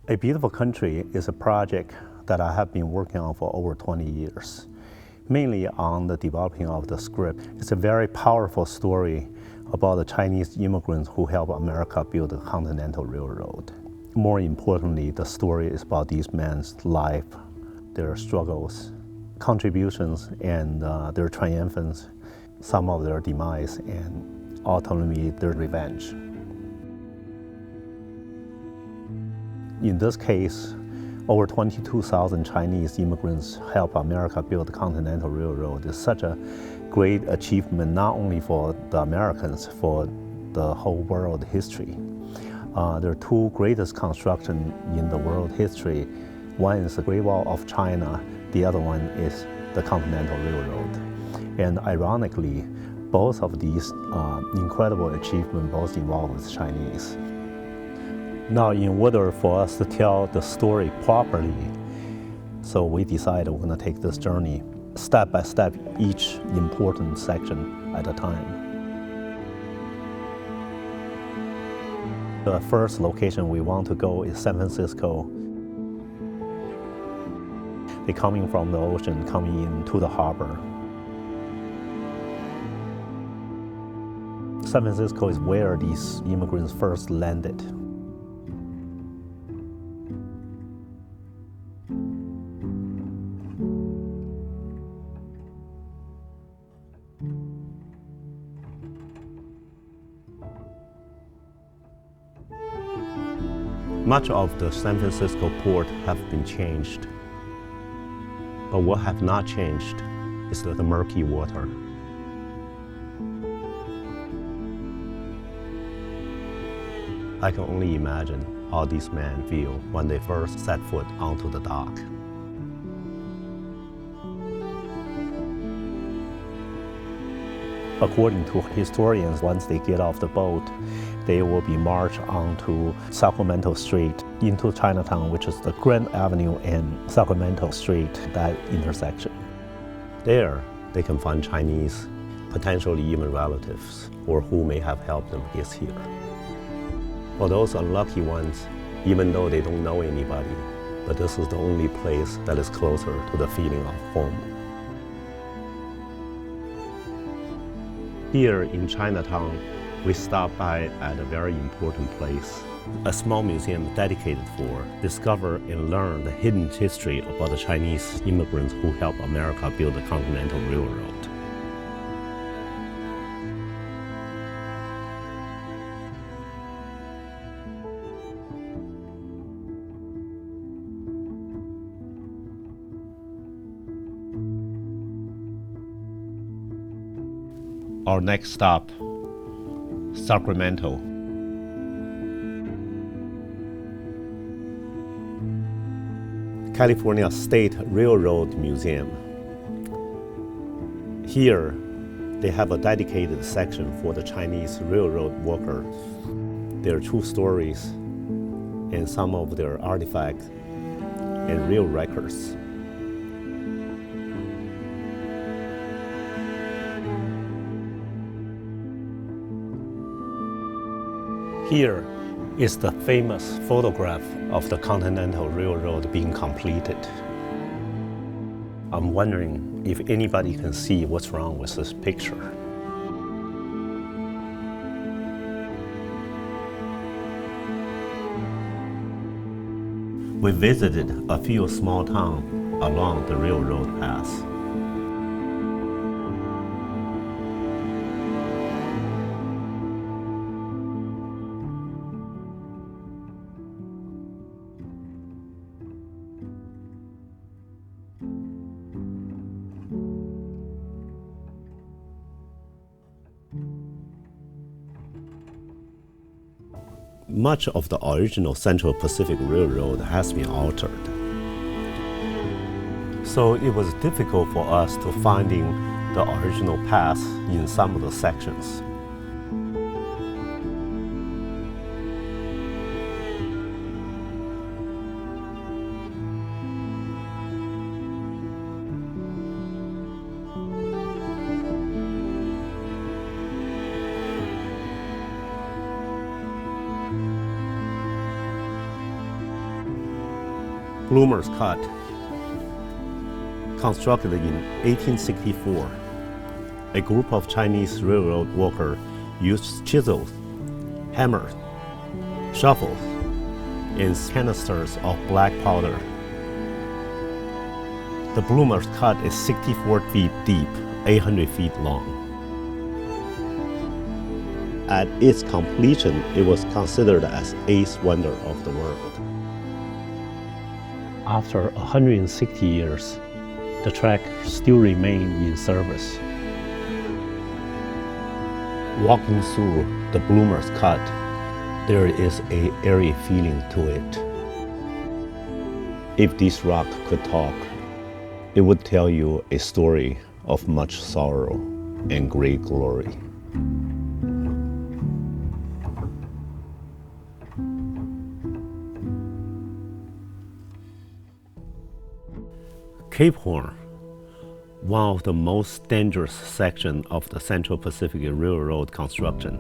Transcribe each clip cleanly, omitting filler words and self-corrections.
A Beautiful Country is a project that I have been working on for over 20 years, mainly on the developing of the script. It's a very powerful story about the Chinese immigrants who helped America build the Continental Railroad. More importantly, the story is about these men's life, their struggles, contributions, and their triumphs, some of their demise, and ultimately their revenge. In this case, over 22,000 Chinese immigrants helped America build the Continental Railroad. It's such a great achievement, not only for the Americans, for the whole world history. There are two greatest constructions in the world history. One is the Great Wall of China, the other one is the Continental Railroad. And ironically, both of these incredible achievements both involve the Chinese. Now, in order for us to tell the story properly, so we decided we're going to take this journey step by step, each important section at a time. The first location we want to go is San Francisco. They're coming from the ocean, coming into the harbor. San Francisco is where these immigrants first landed. Much of the San Francisco port have been changed, but what have not changed is the murky water. I can only imagine how these men feel when they first set foot onto the dock. According to historians, once they get off the boat, they will be marched onto Sacramento Street into Chinatown, which is the Grand Avenue and Sacramento Street, that intersection. There, they can find Chinese, potentially even relatives, or who may have helped them get here. For those unlucky ones, even though they don't know anybody, but this is the only place that is closer to the feeling of home. Here in Chinatown, we stopped by at a very important place, a small museum dedicated for discover and learn the hidden history about the Chinese immigrants who helped America build the Continental Railroad. Our next stop, Sacramento. California State Railroad Museum. Here, they have a dedicated section for the Chinese railroad workers, their true stories, and some of their artifacts and real records. Here is the famous photograph of the Continental Railroad being completed. I'm wondering if anybody can see what's wrong with this picture. We visited a few small towns along the railroad path. Much of the original Central Pacific Railroad has been altered. So it was difficult for us to finding the original path in some of the sections. Bloomer's Cut, constructed in 1864. A group of Chinese railroad workers used chisels, hammers, shovels, and canisters of black powder. The Bloomer's Cut is 64 feet deep, 800 feet long. At its completion, it was considered as eighth wonder of the world. After 160 years, the track still remains in service. Walking through the Bloomer's Cut, there is an eerie feeling to it. If this rock could talk, it would tell you a story of much sorrow and great glory. Cape Horn, one of the most dangerous sections of the Central Pacific Railroad construction.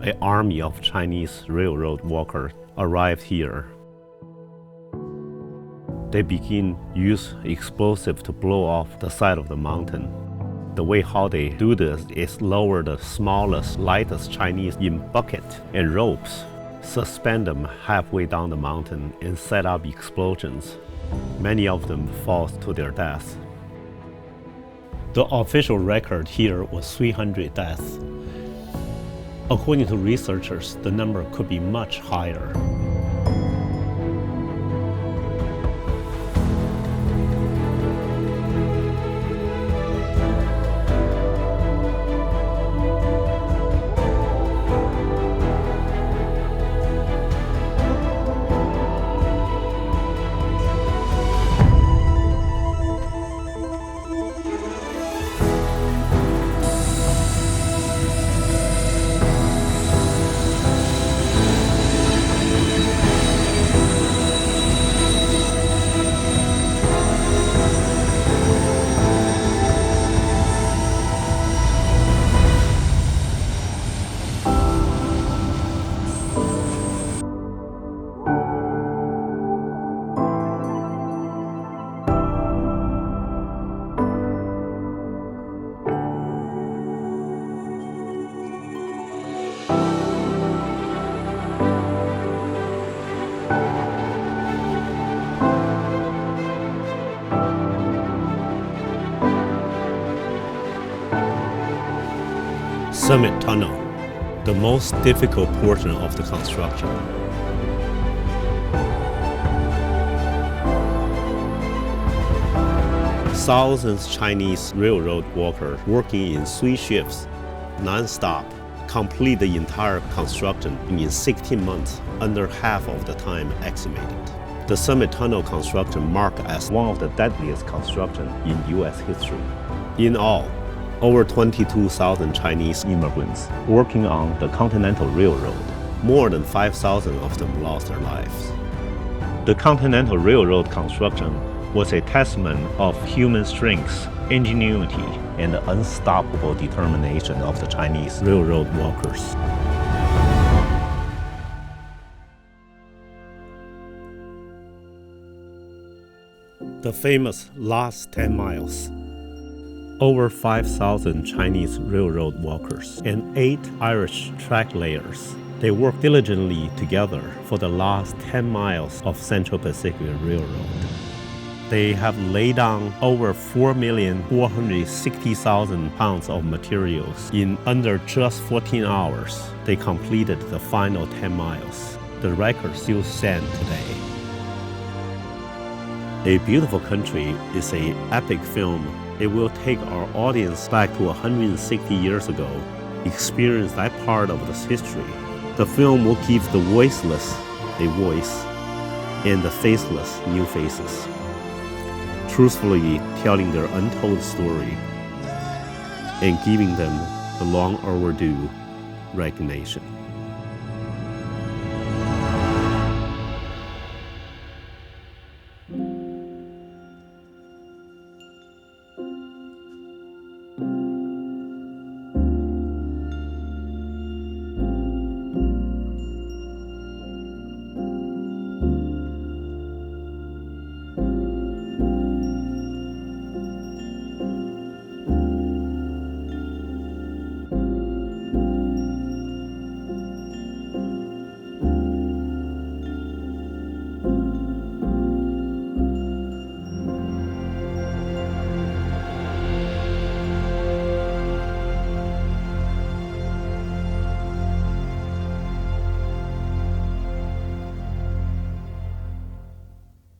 An army of Chinese railroad workers arrived here. They begin use explosive to blow off the side of the mountain. The way how they do this is lower the smallest, lightest Chinese in bucket and ropes, suspend them halfway down the mountain and set up explosions. Many of them fall to their deaths. The official record here was 300 deaths. According to researchers, the number could be much higher. Summit Tunnel, the most difficult portion of the construction. Thousands Chinese railroad workers working in 3 shifts, non-stop, complete the entire construction in 16 months, under half of the time estimated. The Summit Tunnel construction marked as one of the deadliest constructions in U.S. history. In all, over 22,000 Chinese immigrants working on the Continental Railroad. More than 5,000 of them lost their lives. The Continental Railroad construction was a testament of human strength, ingenuity, and the unstoppable determination of the Chinese railroad workers. The famous last 10 miles. Over 5,000 Chinese railroad workers and 8 Irish track layers. They worked diligently together for the last 10 miles of Central Pacific Railroad. They have laid down over 4,460,000 pounds of materials in under just 14 hours. They completed the final 10 miles. The record still stands today. A Beautiful Country is an epic film. It will take our audience back to 160 years ago, experience that part of this history. The film will give the voiceless a voice and the faceless new faces, truthfully telling their untold story and giving them the long overdue recognition.